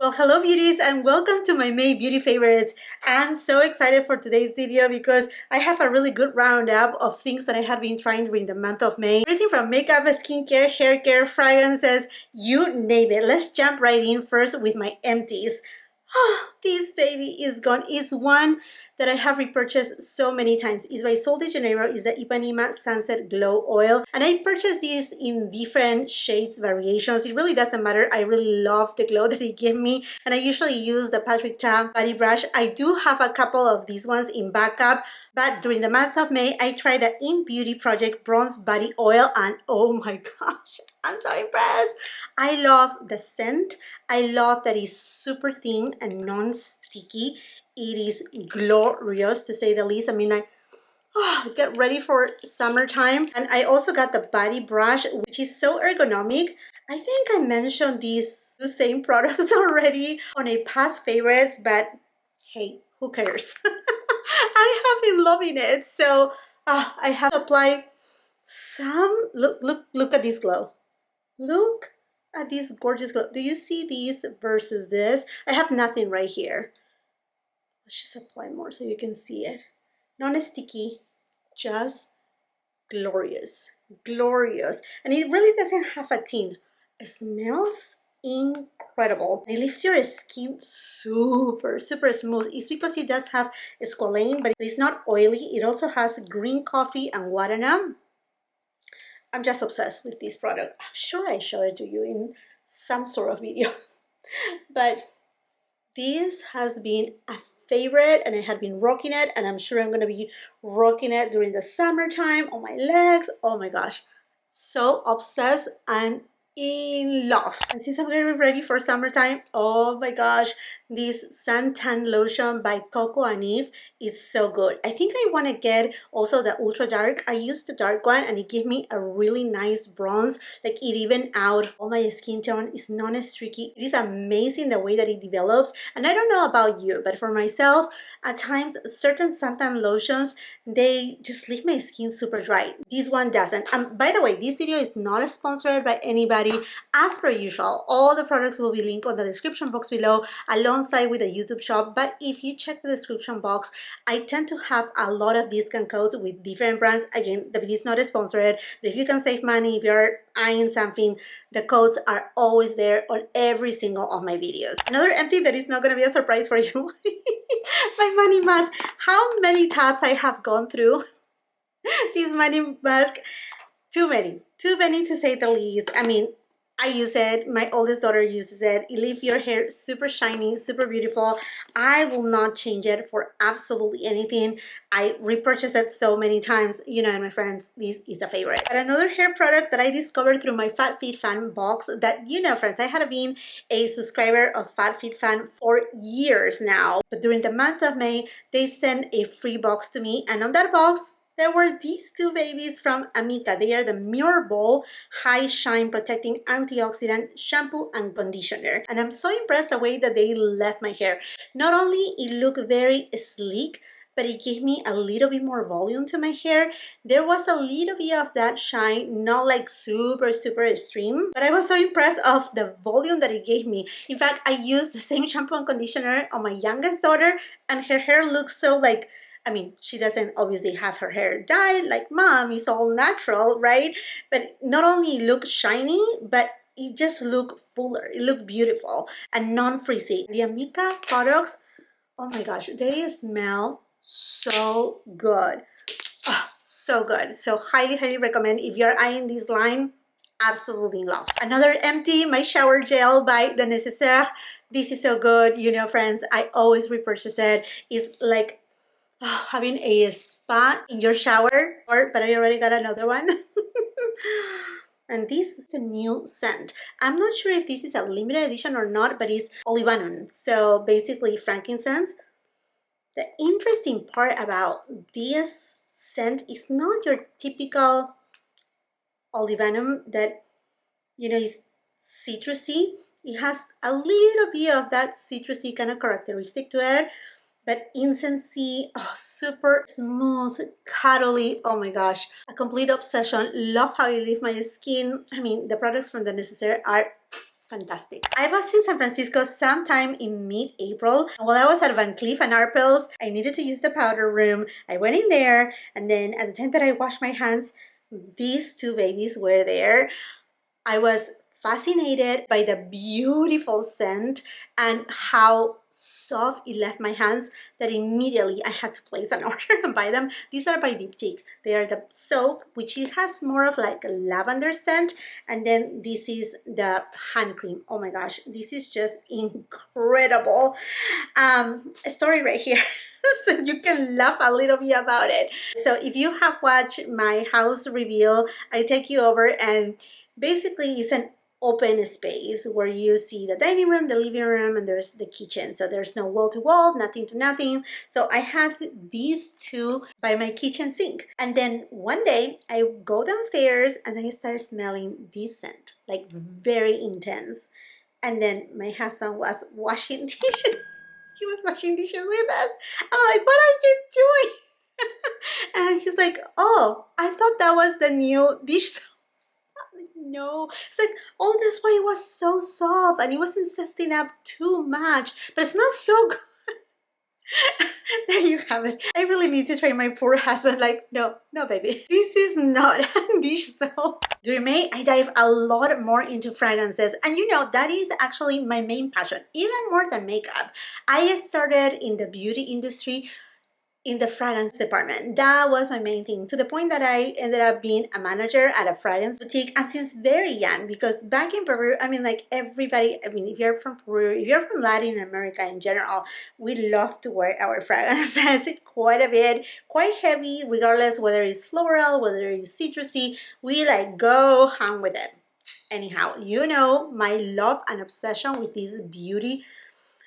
Well, hello beauties and welcome to my May beauty favorites. I'm so excited for today's video because I have a really good roundup of things that I have been trying during the month of May. Everything from makeup, skincare, hair care, fragrances, you name it. Let's jump right in first with my empties. Oh, this baby is gone. It's one that I have repurchased so many times. It's by Sol de Janeiro. It's the Ipanema Sunset Glow Oil. And I purchased this in different shades, variations. It really doesn't matter. I really love the glow that it gave me. And I usually use the Patrick Ta body brush. I do have a couple of these ones in backup. But during the month of May, I tried the In Beauty Project Bronze Body Oil. And oh my gosh, I'm so impressed. I love the scent. I love that it's super thin and non-sticky. It is glorious to say the least. I mean, get ready for summertime. And I also got the body brush, which is so ergonomic. I think I mentioned these same products already on a past favorites, but hey, who cares? I have been loving it. So I have to apply some. Look at this glow. Look at this gorgeous glow. Do you see these versus this? I have nothing right here. Let's just apply more so you can see it. Non-sticky, just glorious. Glorious. And it really doesn't have a tint. It smells incredible. It leaves your skin super smooth. It's because it does have squalane, but it's not oily. It also has green coffee and guarana. I'm just obsessed with this product. I'm sure I showed it to you in some sort of video. But this has been a favorite and I had been rocking it, and I'm sure I'm going to be rocking it during the summertime on my legs. Oh my gosh, so obsessed and in love. And since I'm getting ready for summertime, oh my gosh, this suntan lotion by Coco and Eve is so good. I think I want to get also the ultra dark. I used the dark one and it gave me a really nice bronze. Like it evened out all my skin tone. It's non-streaky. It is amazing the way that it develops. And I don't know about you, but for myself, at times certain suntan lotions, they just leave my skin super dry. This one doesn't. By the way, this video is not sponsored by anybody. As per usual, all the products will be linked on the description box below alongside with the YouTube shop. But if you check the description box, I tend to have a lot of discount codes with different brands. Again, the video is not sponsored, but if you can save money, if you're eyeing something, the codes are always there on every single of my videos. Another empty that is not going to be a surprise for you. My money mask. How many tabs I have gone through this money mask? Too many to say the least. I mean, I use it. My oldest daughter uses it. It leaves your hair super shiny, super beautiful. I will not change it for absolutely anything. I repurchased it so many times. You know, and my friends, this is a favorite. But another hair product that I discovered through my FatFitFun box that, you know, friends, I had been a subscriber of FatFitFun for years now. But during the month of May, they sent a free box to me. And on that box, there were these two babies from Amika. They are the Mirror Ball High Shine Protecting Antioxidant Shampoo and Conditioner. And I'm so impressed the way that they left my hair. Not only it looked very sleek, but it gave me a little bit more volume to my hair. There was a little bit of that shine, not like super extreme, but I was so impressed of the volume that it gave me. In fact, I used the same shampoo and conditioner on my youngest daughter, and her hair looks so like, I mean, she doesn't obviously have her hair dyed like mom, it's all natural, right? But not only look shiny, but it just looked fuller, it looked beautiful and non-frizzy. The Amika products, oh my gosh, they smell so good. Oh, so good. So highly recommend if you're eyeing this line. Absolutely love. Another empty, my shower gel by The Necessaire. This is so good. You know, friends, I always repurchase it. It's like having a spa in your shower, but I already got another one. And this is a new scent. I'm not sure if this is a limited edition or not, but it's olibanum, so basically frankincense. The interesting part about this scent is not your typical olibanum that, you know, is citrusy. It has a little bit of that citrusy kind of characteristic to it, but incensey, oh, super smooth, cuddly. Oh my gosh, a complete obsession. Love how it leaves my skin. I mean, the products from The Necessaire are fantastic. I was in San Francisco sometime in mid-April. While I was at Van Cleef and Arpels, I needed to use the powder room. I went in there, and then at the time that I washed my hands, these two babies were there. I was fascinated by the beautiful scent and how soft it left my hands that immediately I had to place an order and buy them. These are by Diptyque. They are the soap, which it has more of like a lavender scent, and then this is the hand cream. Oh my gosh, this is just incredible. A story right here. So you can laugh a little bit about it. So if you have watched my house reveal, I take you over, and basically it's an open space where you see the dining room, the living room, and there's the kitchen. So there's no wall to wall, nothing to nothing. So I have these two by my kitchen sink. And then one day I go downstairs and I start smelling this scent, like very intense. And then my husband was washing dishes. He was washing dishes with us. I'm like, what are you doing? And he's like, oh, I thought that was the new dish soap. No, it's like, oh, that's why it was so soft and it wasn't zesting up too much, but it smells so good. There you have it. I really need to train my poor husband, like, no, baby, this is not a dish soap. During May, I dive a lot more into fragrances, and you know, that is actually my main passion, even more than makeup. I started in the beauty industry in the fragrance department. That was my main thing, to the point that I ended up being a manager at a fragrance boutique, and since very young, because back in Peru, I mean, like everybody, I mean, if you're from Peru, if you're from Latin America in general, we love to wear our fragrances quite a bit, quite heavy, regardless whether it's floral, whether it's citrusy, we like go hang with it. Anyhow, you know my love and obsession with this beauty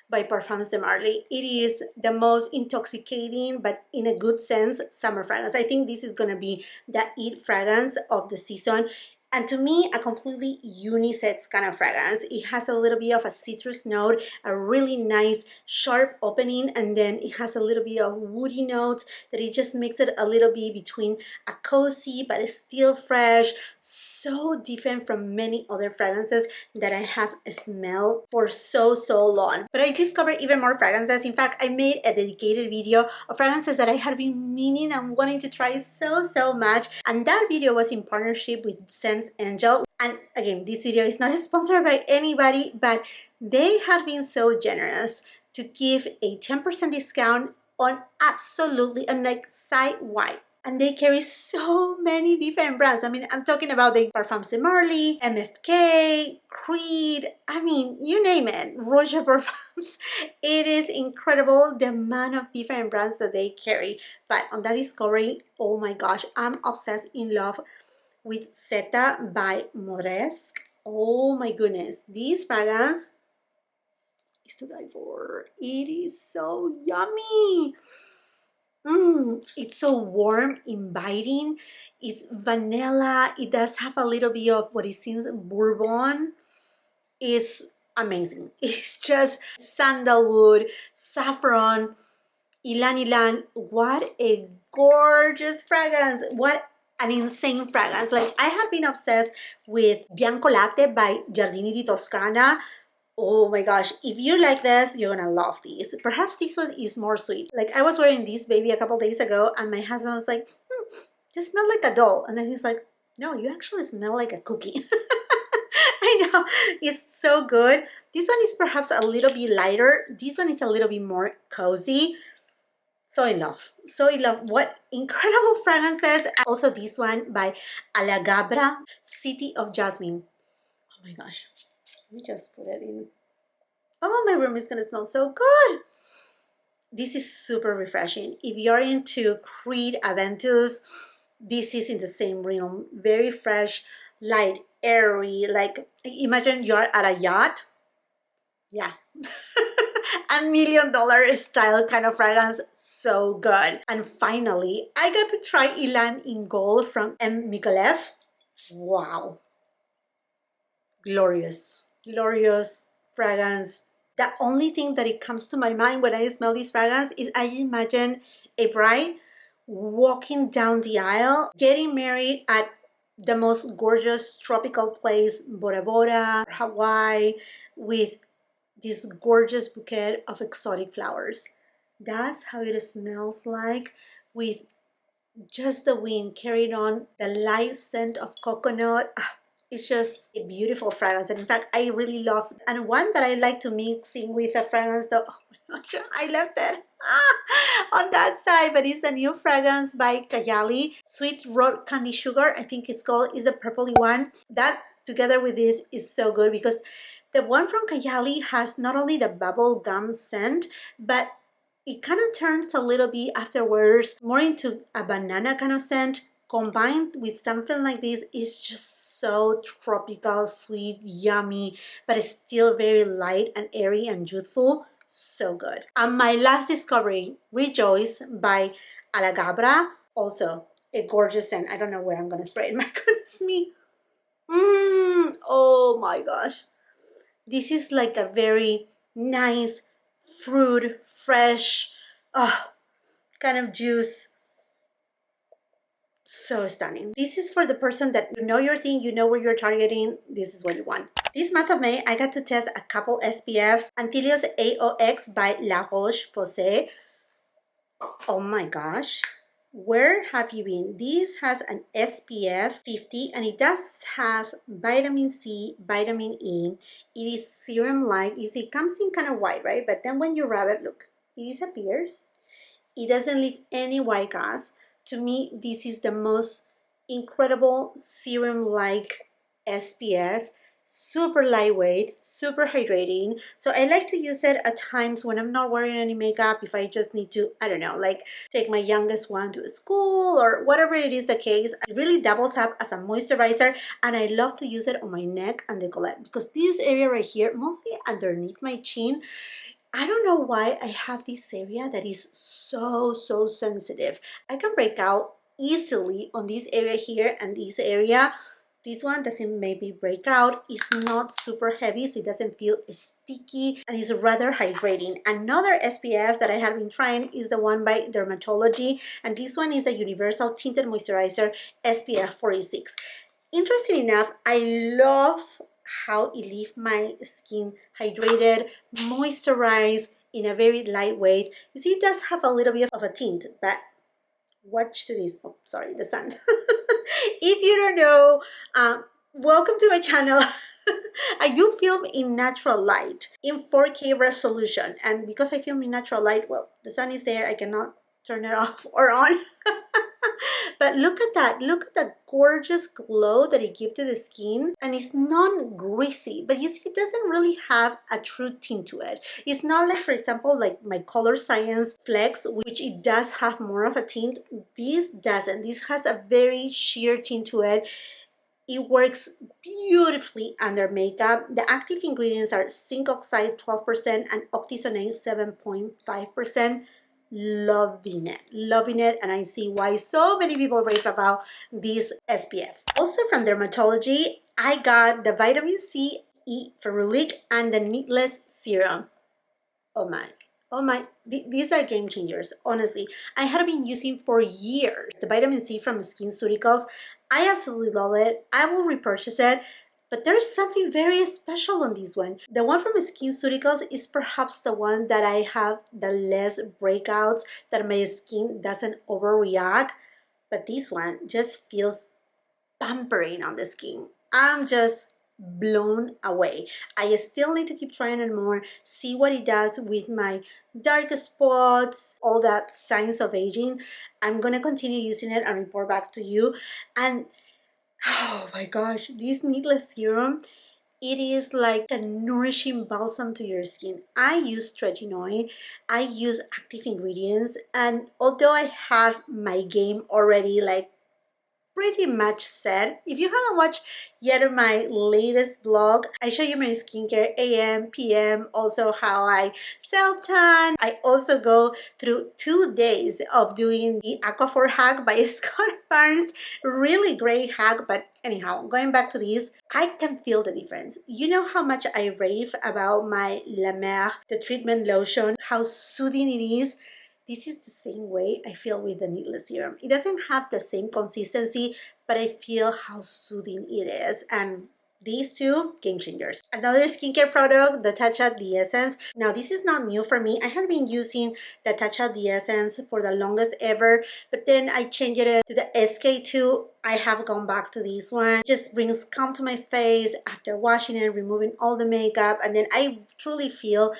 by Parfums de Marly. It is the most intoxicating, but in a good sense, summer fragrance. I think this is gonna be the it fragrance of the season. And to me, a completely unisex kind of fragrance. It has a little bit of a citrus note, a really nice sharp opening, and then it has a little bit of woody notes that it just makes it a little bit between a cozy but it's still fresh. So different from many other fragrances that I have smelled for so long. But I discovered even more fragrances. In fact, I made a dedicated video of fragrances that I had been meaning and wanting to try so much, and that video was in partnership with Sense Angel. And again, this video is not sponsored by anybody, but they have been so generous to give a 10% discount on absolutely, I'm like, site-wide. And they carry so many different brands. I mean, I'm talking about the Parfums de Marly, MFK, Creed, I mean, you name it, Roger Parfums. It is incredible the amount of different brands that they carry. But on that discovery, oh my gosh, I'm obsessed, in love with Zeta by Moresque. Oh my goodness, this fragrance is to die for. It is so yummy. It's so warm, inviting. It's vanilla. It does have a little bit of what it seems bourbon. It's amazing. It's just sandalwood, saffron, ylang ylang. What a gorgeous fragrance. What an insane fragrance. Like, I have been obsessed with Bianco Latte by Giardini di Toscana. Oh my gosh, if you like this, you're gonna love these. Perhaps this one is more sweet. Like, I was wearing this baby a couple days ago, and my husband was like, you smell like a doll. And then he's like, no, you actually smell like a cookie. I know, it's so good. This one is perhaps a little bit lighter. This one is a little bit more cozy. So in love, so in love. What incredible fragrances. Also this one by Alagabra, City of Jasmine. Oh my gosh, let me just put it in. Oh, my room is gonna smell so good. This is super refreshing. If you're into Creed Aventus, this is in the same realm. Very fresh, light, airy. Like, imagine you're at a yacht. Yeah. $1 million style kind of fragrance. So good. And finally, I got to try Ilan in Gold from M. Mikolev. Wow. Glorious. Glorious fragrance. The only thing that it comes to my mind when I smell this fragrance is I imagine a bride walking down the aisle, getting married at the most gorgeous tropical place, Bora Bora, Hawaii, with this gorgeous bouquet of exotic flowers. That's how it smells like, with just the wind carried on the light scent of coconut. It's just a beautiful fragrance, and in fact I really love it. And one that I like to mix in with a fragrance though, oh my god, I left it on that side, but it's the new fragrance by Kayali, Sweet Road Candy Sugar, I think it's called, is the purpley one. That together with this is so good, because the one from Kayali has not only the bubble gum scent, but it kind of turns a little bit afterwards more into a banana kind of scent. Combined with something like this is just so tropical, sweet, yummy, but it's still very light and airy and youthful. So good. And my last discovery, Rejoice by Alagabra, also a gorgeous scent. I don't know where I'm gonna spray it. My goodness me. Oh my gosh. This is like a very nice fruit, fresh, kind of juice. So stunning. This is for the person that you know your thing, you know where you're targeting. This is what you want. This month of May, I got to test a couple SPFs. Antilios AOX by La Roche-Posay. Oh my gosh. Where have you been? This has an SPF 50 and it does have vitamin C, vitamin E. It is serum-like. You see, it comes in kind of white, right? But then when you rub it, look, it disappears. It doesn't leave any white cast. To me, this is the most incredible serum-like SPF. Super lightweight, super hydrating. So I like to use it at times when I'm not wearing any makeup, if I just need to, I don't know, like take my youngest one to school or whatever it is the case. It really doubles up as a moisturizer, and I love to use it on my neck and decollete, because this area right here, mostly underneath my chin, I don't know why I have this area that is so sensitive. I can break out easily on this area here and this area. This one doesn't maybe break out. It's not super heavy, so it doesn't feel sticky, and it's rather hydrating. Another SPF that I have been trying is the one by Dermatology, and this one is a Universal Tinted Moisturizer SPF 46. Interesting enough, I love how it leaves my skin hydrated, moisturized in a very lightweight. You see, it does have a little bit of a tint, but watch this. Oh, sorry, the sun. If you don't know, welcome to my channel. I do film in natural light in 4K resolution, and because I film in natural light, well, the sun is there, I cannot turn it off or on. But look at that, look at that gorgeous glow that it gives to the skin, and it's non-greasy, but you see, it doesn't really have a true tint to it. It's not like, for example, like my Color Science Flex, which it does have more of a tint. This doesn't. This has a very sheer tint to it. It works beautifully under makeup. The active ingredients are zinc oxide 12% and octisonate 7.5%. Loving it, and I see why so many people rave about this SPF. Also from Dermatology, I got the vitamin C, E ferulic, and the Needless Serum. Oh my, these are game changers. Honestly, I had been using for years the vitamin C from SkinCeuticals. I absolutely love it. I will repurchase it. But there's something very special on this one. The one from SkinCeuticals is perhaps the one that I have the less breakouts, that my skin doesn't overreact. But this one just feels pampering on the skin. I'm just blown away. I still need to keep trying it more, see what it does with my dark spots, all the signs of aging. I'm gonna continue using it and report back to you. And oh my gosh, this Needless Serum, it is like a nourishing balsam to your skin. I use tretinoin, I use active ingredients, and although I have my game already like pretty much set. If you haven't watched yet my latest vlog, I show you my skincare AM, PM, also how I self-tan. I also go through 2 days of doing the Aquaphor hack by Scott Barnes. Really great hack, but anyhow, going back to this, I can feel the difference. You know how much I rave about my La Mer, the treatment lotion, how soothing it is. this is the same way I feel with the Needless Serum. It doesn't have the same consistency, but I feel how soothing it is. And these two, game changers. Another skincare product, the Tatcha The Essence. Now, this is not new for me. I have been using the Tatcha The Essence for the longest ever, but then I changed it to the SK2. I have gone back to this one. It just brings calm to my face after washing it, removing all the makeup, and then I truly feel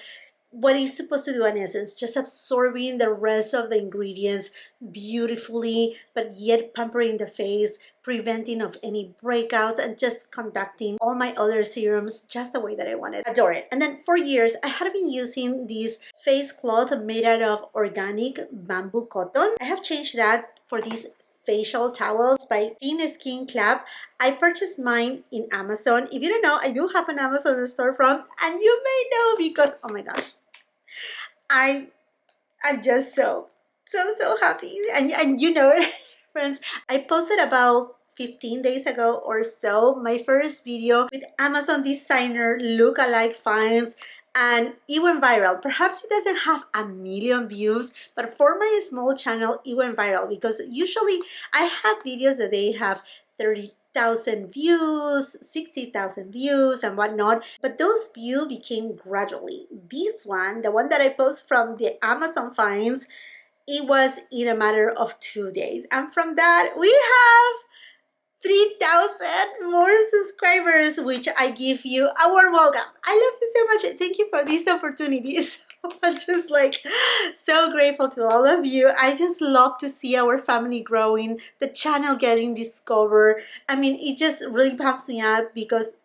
what it's supposed to do in essence, just absorbing the rest of the ingredients beautifully, but yet pampering the face, preventing of any breakouts, and just conducting all my other serums just the way that I wanted. Adore it. And then for years, I had been using this face cloth made out of organic bamboo cotton. I have changed that for these facial towels by Thin Skin Club. I purchased mine in Amazon. If you don't know, I do have an Amazon storefront, and you may know because, oh my gosh, I'm just so happy. And you know it, friends. I posted about 15 days ago or so my first video with Amazon designer look-alike finds, and it went viral. Perhaps it doesn't have a million views, but for my small channel, it went viral because usually I have videos that they have 30,000 views, 60,000 views, and whatnot. But those views became gradually. This one, the one that I post from the Amazon finds, it was in a matter of 2 days. And from that, we have 3,000 more subscribers, which I give you a warm welcome. I love you so much. Thank you for this opportunity. So I'm just like so grateful to all of you. I just love to see our family growing, the channel getting discovered. I mean, it just really pumps me up because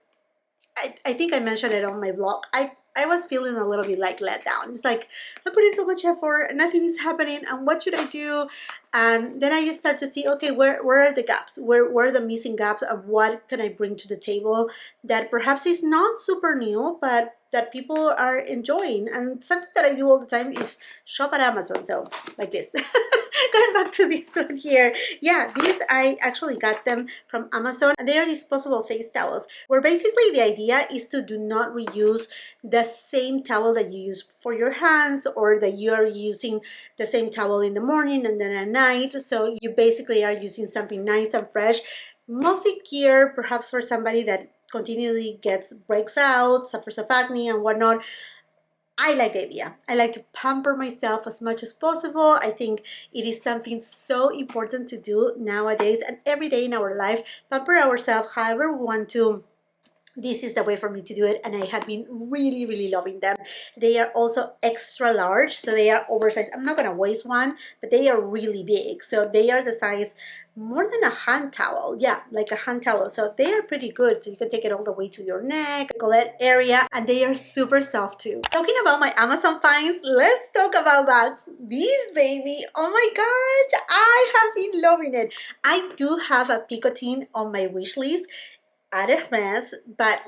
I think I mentioned it on my blog. I was feeling a little bit like let down. It's like I'm putting so much effort and nothing is happening, and what should I do? And then I just start to see, okay, where are the gaps? Where are the missing gaps of what can I bring to the table that perhaps is not super new, but that people are enjoying. And something that I do all the time is shop at Amazon. So like this. Going back to this one here. Yeah, these I actually got them from Amazon, and they are disposable face towels, where basically the idea is to do not reuse the same towel that you use for your hands, or that you are using the same towel in the morning and then at night. So you basically are using something nice and fresh, mostly geared perhaps for somebody that continually breaks out, suffers of acne and whatnot. I like the idea. I like to pamper myself as much as possible. I think it is something so important to do nowadays and every day in our life. Pamper ourselves however we want to. This is the way for me to do it, and I have been really loving them. They are also extra large, so they are oversized. I'm not gonna waste one, but they are really big, so they are the size more than a hand towel. Yeah, like a hand towel. So they are pretty good, so you can take it all the way to your neck, collet area, and they are super soft too. Talking about my Amazon finds, let's talk about bags. These baby, oh my gosh, I have been loving it. I do have a picotine on my wish list at Hermes, but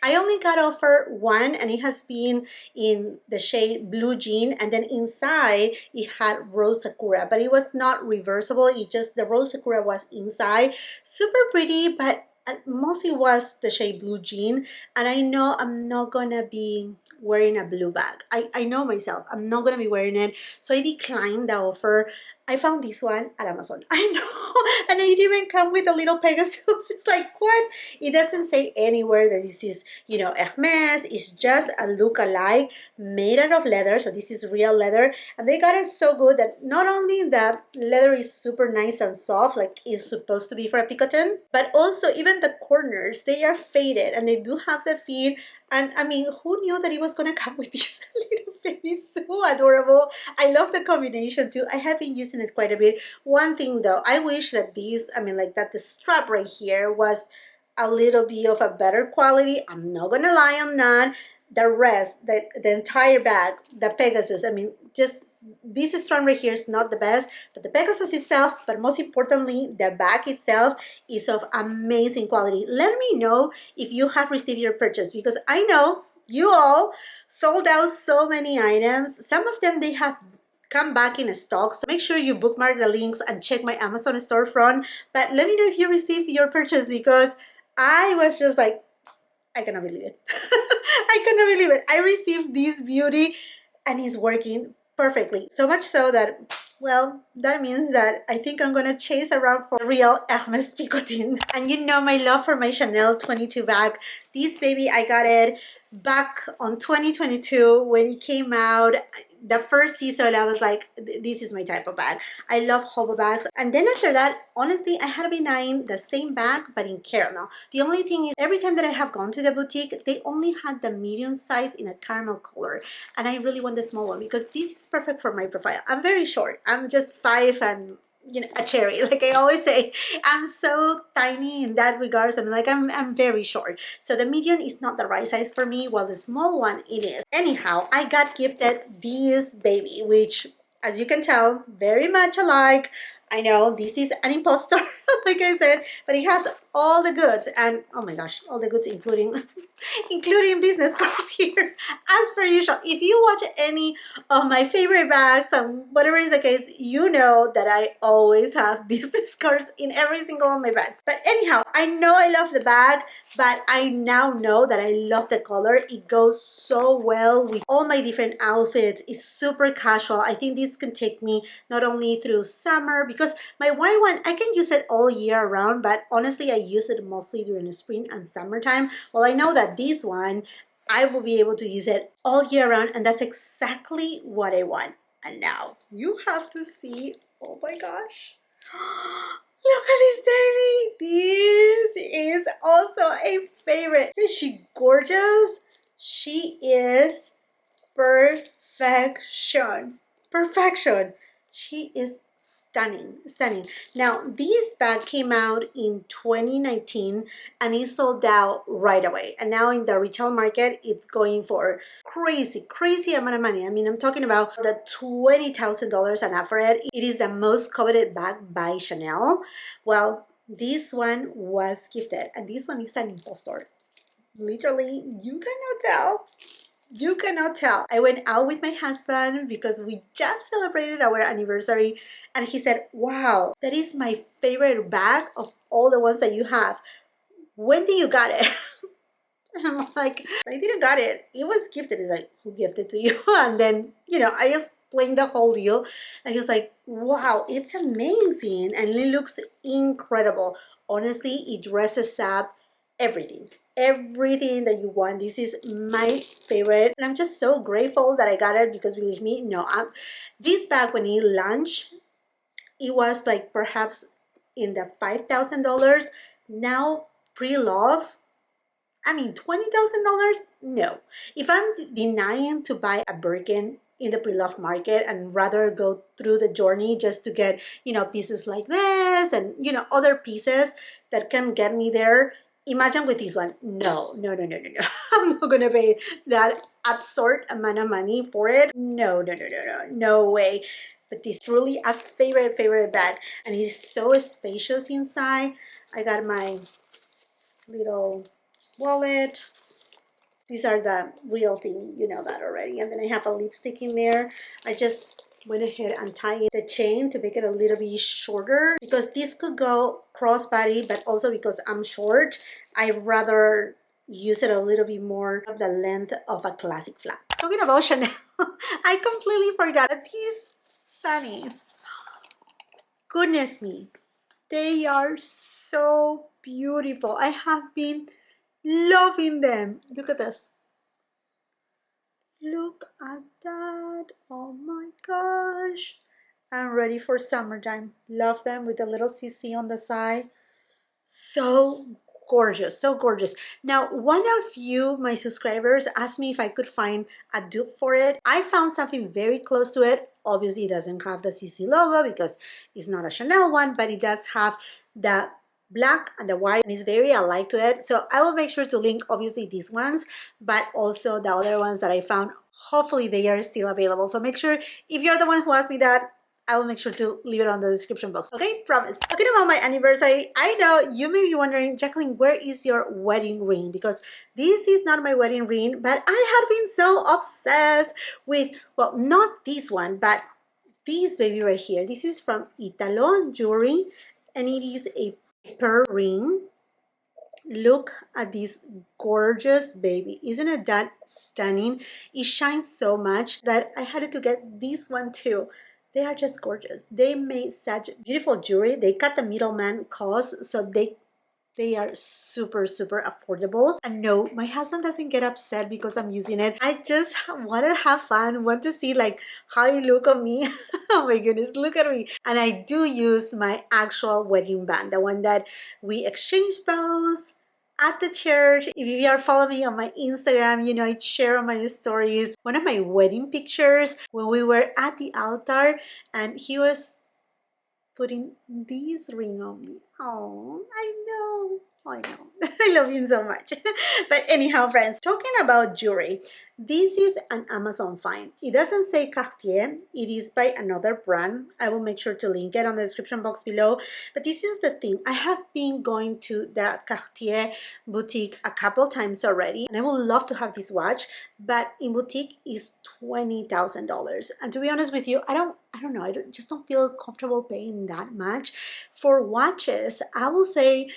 I only got offered one, and it has been in the shade Blue Jean, and then inside it had Rose Sakura, but it was not reversible. It just, the Rose Sakura was inside. Super pretty, but mostly was the shade Blue Jean, and I know I'm not gonna be wearing a blue bag. I know myself, I'm not gonna be wearing it, so I declined the offer. I found this one at Amazon. I know, and it even come with a little Pegasus. It's like, what? It doesn't say anywhere that this is, you know, Hermes. It's just a look-alike made out of leather. So this is real leather, and they got it so good that not only the leather is super nice and soft, like it's supposed to be for a picotin, but also even the corners, they are faded, and they do have the feet. And I mean, who knew that it was gonna come with this little baby? So adorable. I love the combination too. I have been using it quite a bit. One thing though, I wish that these, I mean, like that the strap right here was a little bit of a better quality. I'm not gonna lie on that. The rest, the entire bag, the Pegasus, I mean, just this strand right here is not the best, but the Pegasus itself, but most importantly, the bag itself is of amazing quality. Let me know if you have received your purchase, because I know you all sold out so many items. Some of them, they have come back in stock, so make sure you bookmark the links and check my Amazon storefront. But let me know if you received your purchase, because I was just like, I cannot believe it. I cannot believe it. I received this beauty and it's working perfectly. So much so that, well, that means that I think I'm gonna chase around for real Hermes Picotin. And you know my love for my Chanel 22 bag. This baby, I got it back on 2022 when it came out. The first season, I was like, this is my type of bag. I love hobo bags. And then after that, honestly, I had been eyeing the same bag, but in caramel. The only thing is, every time that I have gone to the boutique, they only had the medium size in a caramel color. And I really want the small one because this is perfect for my profile. I'm very short. I'm just 5 and, you know, a cherry. Like I always say, I'm so tiny in that regards. I'm very short. So the medium is not the right size for me, while the small one it is. Anyhow, I got gifted this baby, which, as you can tell, very much alike. I know this is an imposter, like I said, but it has all the goods, and oh my gosh, all the goods, including including business cards here, as per usual. If you watch any of my favorite bags and whatever is the case, you know that I always have business cards in every single one of my bags. But anyhow, I know I love the bag, but I now know that I love the color. It goes so well with all my different outfits. It's super casual. I think this can take me not only through summer, because my white one, I can use it all year round, but honestly, I use it mostly during the spring and summertime. Well, I know that this one, I will be able to use it all year round, and that's exactly what I want. And now you have to see, oh my gosh. Look at this baby. This is also a favorite. Is she gorgeous? She is perfection. Perfection. She is stunning, stunning. Now, this bag came out in 2019 and it sold out right away. And now in the retail market, it's going for crazy, crazy amount of money. I mean, I'm talking about the $20,000 and up for it. It is the most coveted bag by Chanel. Well, this one was gifted, and this one is an impostor. Literally, you cannot tell. You cannot tell. I went out with my husband because we just celebrated our anniversary, and he said, wow, that is my favorite bag of all the ones that you have. When did you got it? And I'm like, I didn't got it. It was gifted. He's like, who gifted to you? And then, you know, I explained the whole deal. And he's like, wow, it's amazing. And it looks incredible. Honestly, it dresses up everything. Everything that you want. This is my favorite. And I'm just so grateful that I got it because believe me, no, this bag when it launched, it was like perhaps in the $5,000. Now, pre-love, I mean, $20,000? No. If I'm denying to buy a Birkin in the pre-love market and rather go through the journey just to get, you know, pieces like this and, you know, other pieces that can get me there, imagine with this one. No, no, no, no, no, no. I'm not gonna pay that absurd amount of money for it. No, no, no, no, no, no way. But this is truly a favorite bag, and it's so spacious inside. I got my little wallet. These are the real thing, you know that already. And then I have a lipstick in there. I just went ahead and tied the chain to make it a little bit shorter because this could go crossbody, but also because I'm short, I rather use it a little bit more of the length of a classic flat. Talking about Chanel, I completely forgot that these sunnies, goodness me, they are so beautiful. I have been loving them. Look at this. Look at that. Oh my gosh. I'm ready for summertime. Love them with a little CC on the side. So gorgeous, so gorgeous. Now, one of you, my subscribers, asked me if I could find a dupe for it. I found something very close to it. Obviously, it doesn't have the CC logo because it's not a Chanel one, but it does have the black and the white, and it's very alike to it. So I will make sure to link obviously these ones, but also the other ones that I found. Hopefully they are still available. So make sure, if you're the one who asked me that, I will make sure to leave it on the description box. Okay, promise. Talking about my anniversary, I know you may be wondering, Jacqueline, where is your wedding ring? Because this is not my wedding ring, but I have been so obsessed with, well, not this one, but this baby right here. This is from Italo Jewelry, and it is a pearl ring. Look at this gorgeous baby. Isn't it that stunning? It shines so much that I had to get this one too. They are just gorgeous. They made such beautiful jewelry. They cut the middleman cost, so they are super, super affordable. And no, my husband doesn't get upset because I'm using it. I just want to have fun, want to see like how you look on me. Oh my goodness, look at me. And I do use my actual wedding band, the one that we exchange vows at the church. If you are following me on my Instagram, you know I share on my stories one of my wedding pictures when we were at the altar and he was putting this ring on me. Oh, I know. I know. I love you so much. But anyhow, friends, talking about jewelry, this is an Amazon find. It doesn't say Cartier. It is by another brand. I will make sure to link it on the description box below. But this is the thing. I have been going to the Cartier boutique a couple times already, and I would love to have this watch, but in boutique is $20,000. And to be honest with you, I don't know. Just don't feel comfortable paying that much for watches. I will say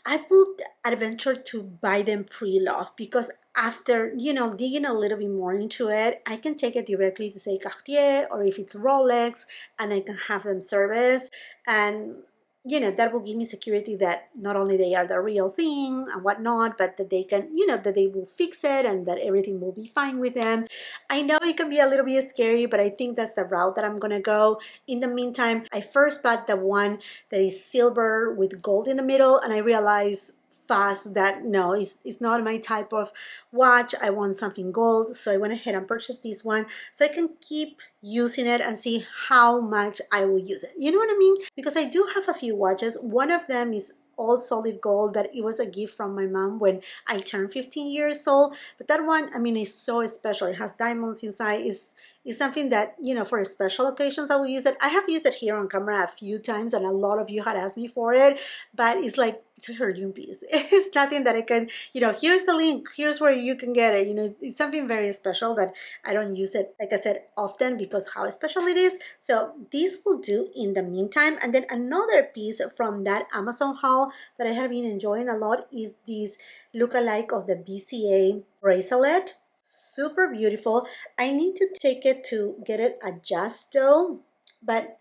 I would adventure to buy them pre-loved because after, you know, digging a little bit more into it, I can take it directly to say Cartier or if it's Rolex and I can have them serviced, and you know, that will give me security that not only they are the real thing and whatnot, but that they can, you know, that they will fix it and that everything will be fine with them. I know it can be a little bit scary, but I think that's the route that I'm gonna go. In the meantime, I first bought the one that is silver with gold in the middle, and I realized fast that no, it's not my type of watch. I want something gold, so I went ahead and purchased this one so I can keep using it and see how much I will use it. You know what I mean? Because I do have a few watches. One of them is all solid gold, that it was a gift from my mom when I turned 15 years old. But that one, I mean, is so special. It has diamonds inside. It's something that, you know, for special occasions I will use it. I have used it here on camera a few times and a lot of you had asked me for it, but it's like, it's a heirloom piece. It's nothing that I can, you know, here's the link, here's where you can get it. You know, it's something very special that I don't use it, like I said, often because how special it is. So this will do in the meantime. And then another piece from that Amazon haul that I have been enjoying a lot is this look-alike of the BCA bracelet. Super beautiful. I need to take it to get it adjusted though, but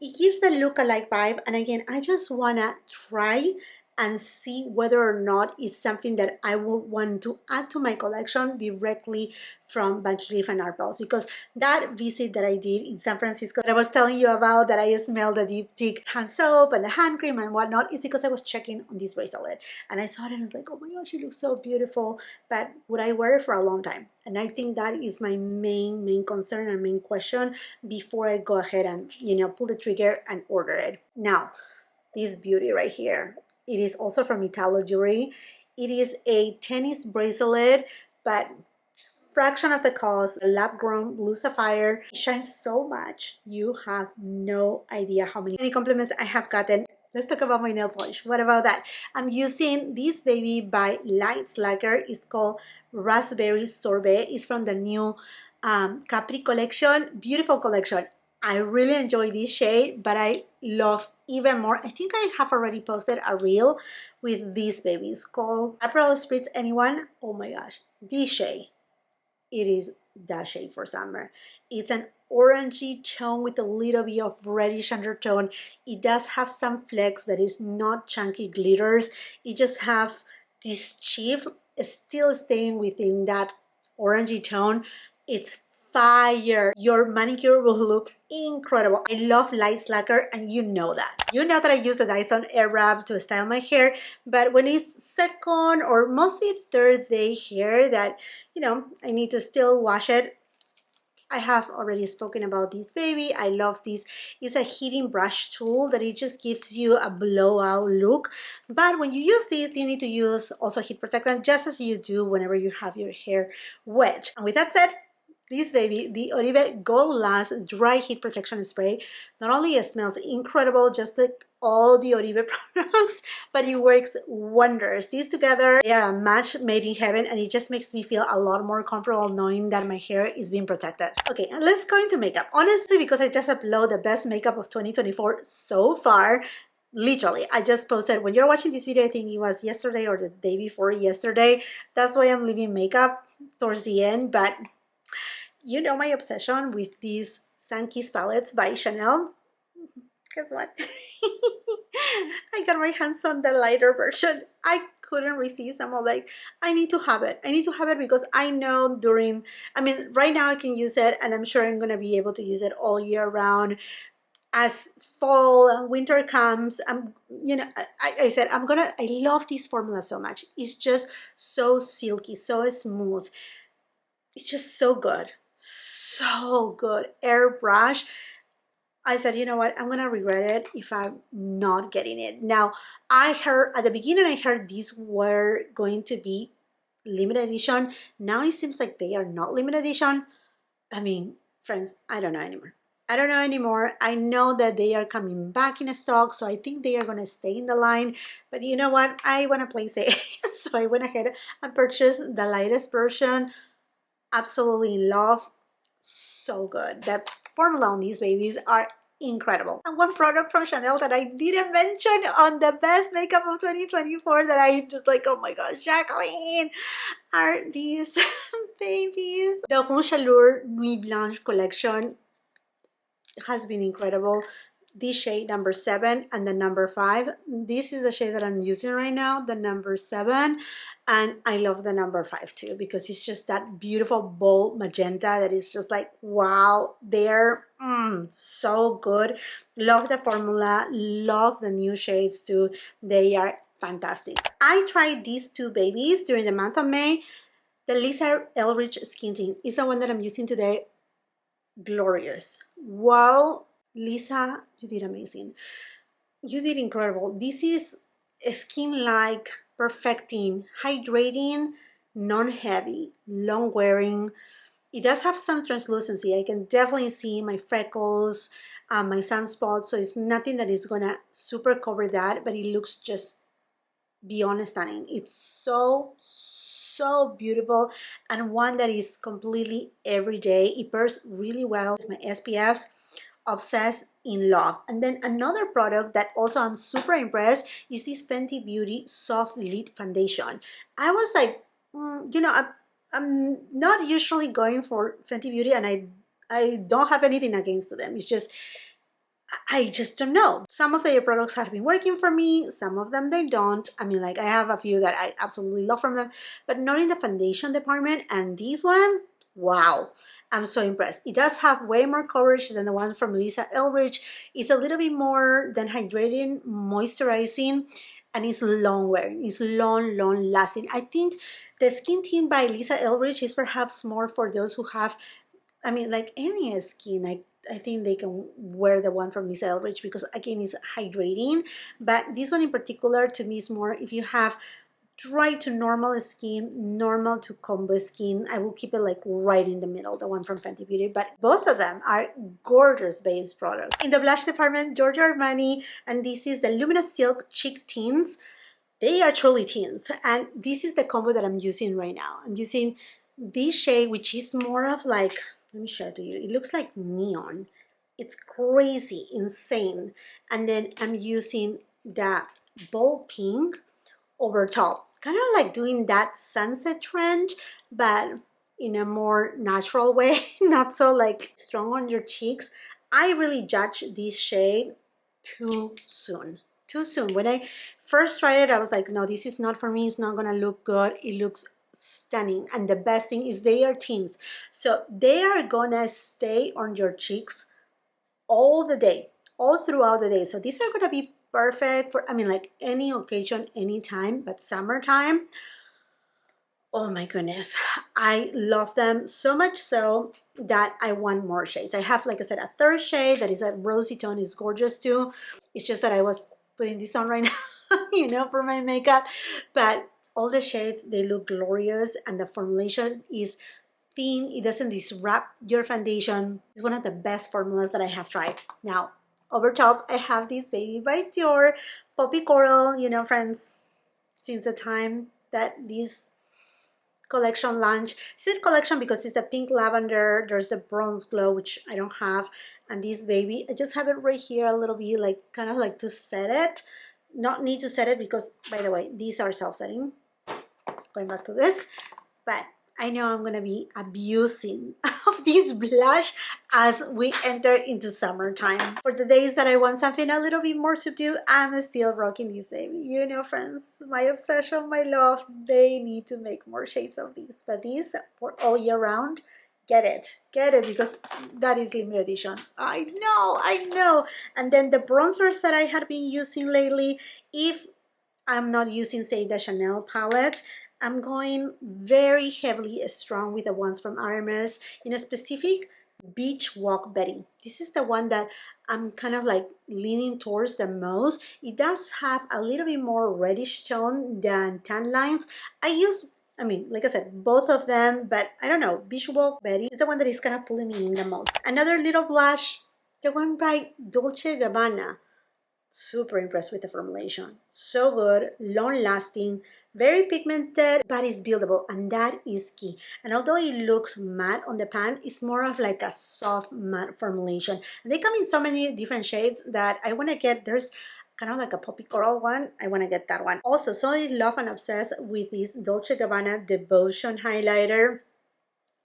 it gives the look-alike vibe. And again, I just wanna try and see whether or not it's something that I would want to add to my collection directly from Van Cleef & Arpels, because that visit that I did in San Francisco that I was telling you about, that I smelled the Diptyque hand soap and the hand cream and whatnot, is because I was checking on this bracelet and I saw it and I was like, oh my gosh, it looks so beautiful, but would I wear it for a long time? And I think that is my main concern and main question before I go ahead and, you know, pull the trigger and order it. Now, this beauty right here, it is also from Italo Jewelry. It is a tennis bracelet, but fraction of the cost, a lab-grown blue sapphire. It shines so much. You have no idea how many compliments I have gotten. Let's talk about my nail polish. What about that? I'm using this baby by Light Slacker. It's called Raspberry Sorbet. It's from the new Capri collection. Beautiful collection. I really enjoy this shade, but I love even more. I think I have already posted a reel with this baby. It's called April Spritz Anyone. Oh my gosh, this shade. It is that shade for summer. It's an orangey tone with a little bit of reddish undertone. It does have some flecks that is not chunky glitters. It just have this chip still staying within that orangey tone. It's fire. Your manicure will look incredible. I love Light Slacker, and you know that. You know that I use the Dyson Airwrap to style my hair, but when it's second or mostly third day hair that, you know, I need to still wash it, I have already spoken about this baby. I love this. It's a heating brush tool that it just gives you a blowout look. But when you use this, you need to use also heat protectant, just as you do whenever you have your hair wet. And with that said, this baby, the Oribe Gold Last Dry Heat Protection Spray, not only it smells incredible, just like all the Oribe products, but it works wonders. These together, they are a match made in heaven, and it just makes me feel a lot more comfortable knowing that my hair is being protected. Okay, and let's go into makeup. Honestly, because I just uploaded the best makeup of 2024 so far, literally, I just posted, when you're watching this video, I think it was yesterday or the day before yesterday. That's why I'm leaving makeup towards the end. But you know my obsession with these Sun-Kissed palettes by Chanel. Guess what? I got my hands on the lighter version. I couldn't resist. I'm all like, I need to have it. I need to have it because I know during, I mean, right now I can use it, and I'm sure I'm going to be able to use it all year round. As fall and winter comes, you know, I said, I love this formula so much. It's just so silky, so smooth. It's just so good. So good. Airbrush. I said, you know what, I'm gonna regret it if I'm not getting it. Now, I heard at the beginning, I heard these were going to be limited edition. Now it seems like they are not limited edition. I mean, friends, I don't know anymore. I don't know anymore. I know that they are coming back in stock, so I think they are gonna stay in the line. But you know what? I wanna play safe, so I went ahead and purchased the lightest version. Absolutely in love. So good. That formula on these babies are incredible. And one product from Chanel that I didn't mention on the best makeup of 2024 that I just like, oh my gosh, Jacqueline, are these babies. The Rouge Allure Nuit Blanche collection has been incredible. This shade number 7 and the number 5. This is the shade that I'm using right now, the number 7, and I love the number 5 too because it's just that beautiful bold magenta that is just like, wow, they're so good. Love the formula, love the new shades too. They are fantastic. I tried these two babies during the month of May. The Lisa Eldridge Skin Tint is the one that I'm using today. Glorious. Wow, Lisa, you did amazing. You did incredible. This is skin like, perfecting, hydrating, non-heavy, long wearing. It does have some translucency. I can definitely see my freckles, my sunspots, so it's nothing that is gonna super cover that, but it looks just beyond stunning. It's so beautiful, and one that is completely everyday. It pairs really well with my SPFs. Obsessed, in love. And then another product that also I'm super impressed is this Fenty Beauty Soft Lid Foundation. I was like, you know, I'm not usually going for Fenty Beauty, and I don't have anything against them. It's just I just don't know. Some of their products have been working for me, some of them they don't. I mean, like, I have a few that I absolutely love from them, but not in the foundation department. And this one, wow, I'm so impressed. It does have way more coverage than the one from Lisa Eldridge. It's a little bit more than hydrating, moisturizing, and it's long wearing. It's long lasting. I think the Skin Tint by Lisa Eldridge is perhaps more for those who have, I mean, like any skin. I think they can wear the one from Lisa Eldridge because, again, it's hydrating. But this one in particular, to me, is more if you have dry to normal skin, normal to combo skin. I will keep it like right in the middle, the one from Fenty Beauty. But both of them are gorgeous base products. In the blush department, Giorgio Armani, and this is the Luminous Silk Cheek Tints. They are truly tints, and this is the combo that I'm using right now. I'm using this shade, which is more of like, let me show it to you. It looks like neon. It's crazy, insane. And then I'm using that bold pink over top. Kind of like doing that sunset trend, but in a more natural way, not so like strong on your cheeks. I really judge this shade too soon. Too soon. When I first tried it, I was like, no, this is not for me. It's not gonna look good. It looks stunning, and the best thing is they are tints, so they are gonna stay on your cheeks all the day, all throughout the day. So these are gonna be perfect for, I mean, like any occasion, anytime. But summertime, oh my goodness, I love them so much so that I want more shades. I have, like I said, a third shade that is a rosy tone. Is gorgeous too. It's just that I was putting this on right now, you know, for my makeup. But all the shades, they look glorious, and the formulation is thin. It doesn't disrupt your foundation. It's one of the best formulas that I have tried. Now, over top, I have this Baby by Dior Poppy Coral. You know, friends, since the time that these collection launch. Is it collection because it's the pink lavender, there's the bronze glow, which I don't have, and this baby, I just have it right here a little bit, like kind of like to set it. Not need to set it because, by the way, these are self-setting. Going back to this, but I know I'm gonna be abusing of this blush as we enter into summertime. For the days that I want something a little bit more subdued, I'm still rocking this baby. You know, friends, my obsession, my love, they need to make more shades of these. But these for all year round, get it, because that is limited edition. I know. And then the bronzers that I had been using lately, if I'm not using, say, the Chanel palette, I'm going very heavily strong with the ones from Hermes, in a specific Beach Walk Betty. This is the one that I'm kind of like leaning towards the most. It does have a little bit more reddish tone than tan lines. I mean, like I said, both of them, but I don't know, Beach Walk Betty is the one that is kind of pulling me in the most. Another little blush, the one by Dolce & Gabbana. Super impressed with the formulation. So good, long lasting, very pigmented, but it's buildable, and that is key. And although it looks matte on the pan, it's more of like a soft matte formulation. And they come in so many different shades that I want to get. There's kind of like a poppy coral one. I want to get that one. Also, so in love and obsessed with this Dolce & Gabbana Devotion highlighter.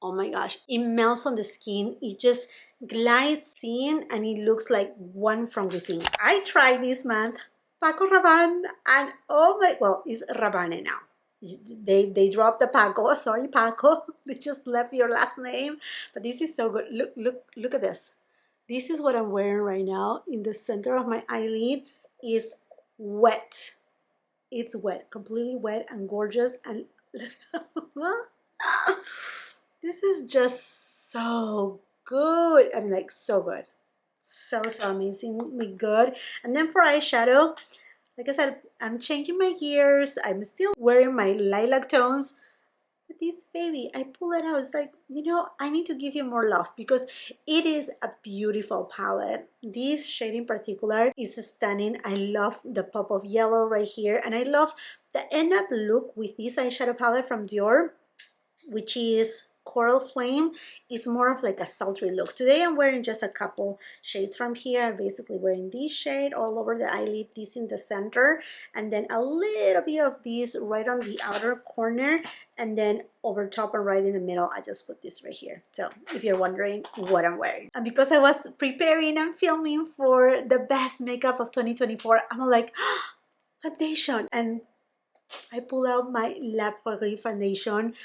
Oh my gosh, it melts on the skin. It just glides in and it looks like one from within. I tried this month Paco Rabanne, and oh my, well, it's Rabanne now. They dropped the Paco. Sorry, Paco. They just left your last name. But this is so good. Look at this. This is what I'm wearing right now. In the center of my eyelid is wet. It's wet, completely wet and gorgeous. And this is just so good. I mean, like, so good. So amazingly good. And then for eyeshadow, like I said, I'm changing my gears. I'm still wearing my lilac tones. But this baby, I pull it out. It's like, you know, I need to give you more love because it is a beautiful palette. This shade in particular is stunning. I love the pop of yellow right here. And I love the end up look with this eyeshadow palette from Dior, which is Coral Flame. Is more of like a sultry look. Today I'm wearing just a couple shades from here. I'm basically wearing this shade all over the eyelid, this in the center, and then a little bit of this right on the outer corner, and then over top and right in the middle, I just put this right here. So if you're wondering what I'm wearing. And because I was preparing and filming for the best makeup of 2024, I'm like, foundation. And I pull out my La Prairie foundation.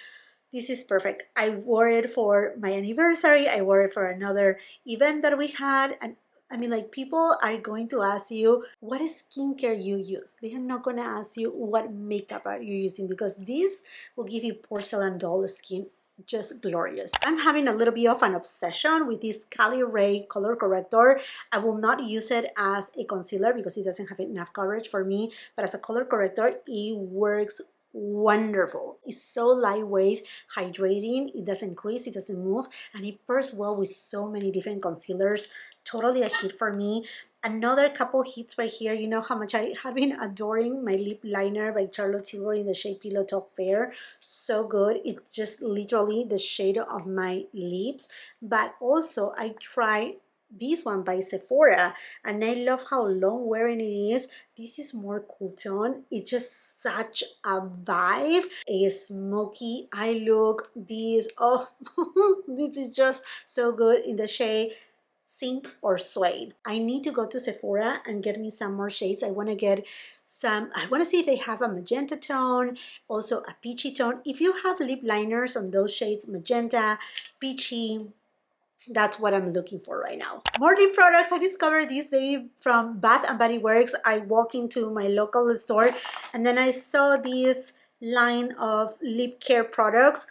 This is perfect. I wore it for my anniversary. I wore it for another event that we had. And I mean, like, people are going to ask you what skincare you use. They are not going to ask you what makeup are you using, because this will give you porcelain doll skin. Just glorious. I'm having a little bit of an obsession with this Cali Ray color corrector. I will not use it as a concealer because it doesn't have enough coverage for me, but as a color corrector, it works wonderful. It's so lightweight, hydrating, it doesn't crease, it doesn't move, and it pairs well with so many different concealers. Totally a hit for me. Another couple hits right here. You know how much I have been adoring my lip liner by Charlotte Tilbury in the shade Pillow Talk Fair. So good. It's just literally the shade of my lips. But also I tried this one by Sephora, and I love how long wearing it is. This is more cool tone. It's just such a vibe. A smoky eye look. This, oh, this is just so good in the shade Sink or Suede. I need to go to Sephora and get me some more shades. I want to get some, I want to see if they have a magenta tone, also a peachy tone. If you have lip liners on those shades, magenta, peachy, that's what I'm looking for right now. More lip products. I discovered this baby from Bath and Body Works. I walked into my local store and then I saw this line of lip care products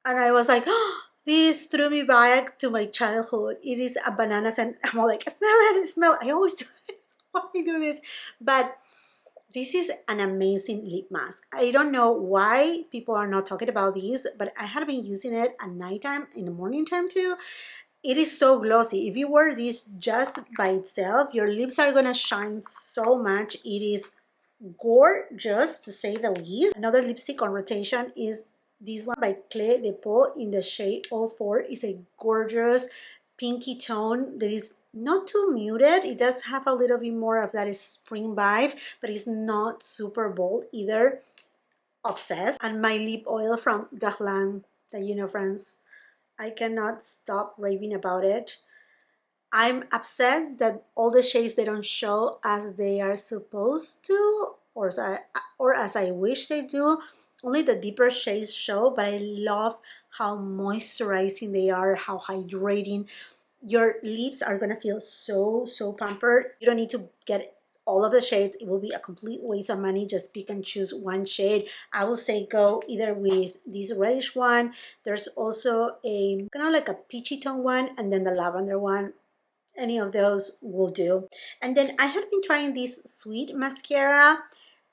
and I was like, oh, this threw me back to my childhood. It is a banana scent. I'm all like, smell it, smell it. I always do it. Why do I do this? But this is an amazing lip mask. I don't know why people are not talking about these, but I had been using it at nighttime, in the morning time too. It is so glossy. If you wear this just by itself, your lips are gonna shine so much. It is gorgeous, to say the least. Another lipstick on rotation is This one by Clé de Peau in the shade 04 is a gorgeous pinky tone that is not too muted. It does have a little bit more of that spring vibe, but it's not super bold either. Obsessed. And my lip oil from Guerlain, that you know, friends, I cannot stop raving about it. I'm upset that all the shades they don't show as they are supposed to, or as I wish they do. Only the deeper shades show, but I love how moisturizing they are, how hydrating. Your lips are gonna feel so pampered. You don't need to get all of the shades. It will be a complete waste of money. Just pick and choose one shade. I will say go either with this reddish one. There's also a kind of like a peachy tone one, and then the lavender one. Any of those will do. And then I have been trying this Sweet mascara.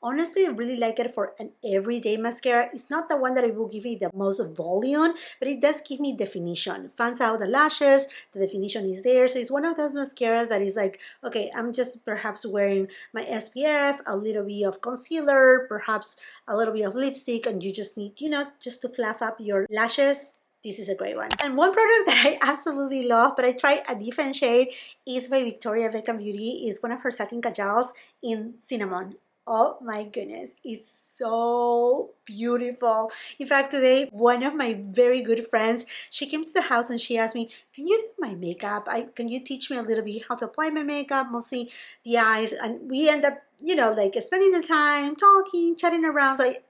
Honestly, I really like it for an everyday mascara. It's not the one that it will give me the most volume, but it does give me definition. Fans out the lashes, the definition is there. So it's one of those mascaras that is like, okay, I'm just perhaps wearing my SPF, a little bit of concealer, perhaps a little bit of lipstick, and you just need, you know, just to fluff up your lashes. This is a great one. And one product that I absolutely love, but I tried a different shade, is by Victoria Beckham Beauty. Is one of her satin kajals in cinnamon. Oh my goodness, it's so beautiful. In fact, today, one of my very good friends, she came to the house and she asked me, can you do my makeup? Can you teach me a little bit how to apply my makeup, mostly the eyes? And we end up, you know, like spending the time talking, chatting around. So I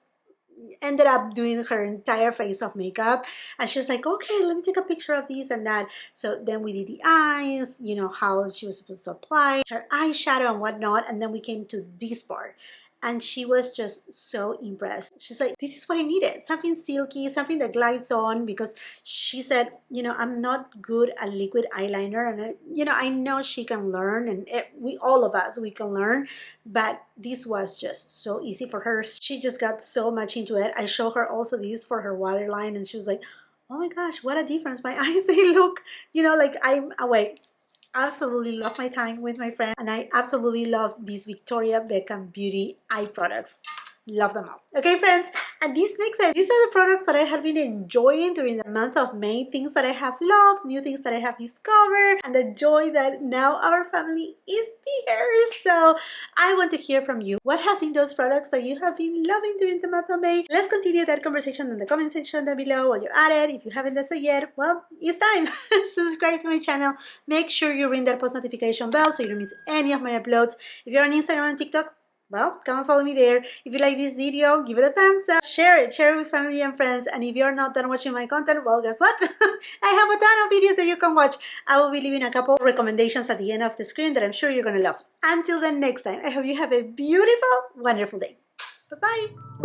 ended up doing her entire face of makeup, and she's like, okay, let me take a picture of this and that. So then we did the eyes, you know, how she was supposed to apply her eyeshadow and whatnot, and then we came to this part, and she was just so impressed. She's like, this is what I needed, something silky, something that glides on, because she said, you know, I'm not good at liquid eyeliner, and I know she can learn, and we, all of us, we can learn, but this was just so easy for her. She just got so much into it. I showed her also this for her waterline, and she was like, oh my gosh, what a difference. My eyes, they look, you know, like I'm awake. Absolutely love my time with my friend, and I absolutely love these Victoria Beckham Beauty eye products. Love them all. Okay, friends, and this makes it. These are the products that I have been enjoying during the month of May. Things that I have loved, new things that I have discovered, and the joy that now our family is here. So I want to hear from you. What have been those products that you have been loving during the month of May? Let's continue that conversation in the comment section down below. While you're at it, if you haven't done so yet, well, it's time. Subscribe to my channel. Make sure you ring that post notification bell so you don't miss any of my uploads. If you're on Instagram and TikTok, well, come and follow me there. If you like this video, give it a thumbs up, share it with family and friends. And if you're not done watching my content, well, guess what? I have a ton of videos that you can watch. I will be leaving a couple recommendations at the end of the screen that I'm sure you're gonna love. Until the next time, I hope you have a beautiful, wonderful day. Bye-bye.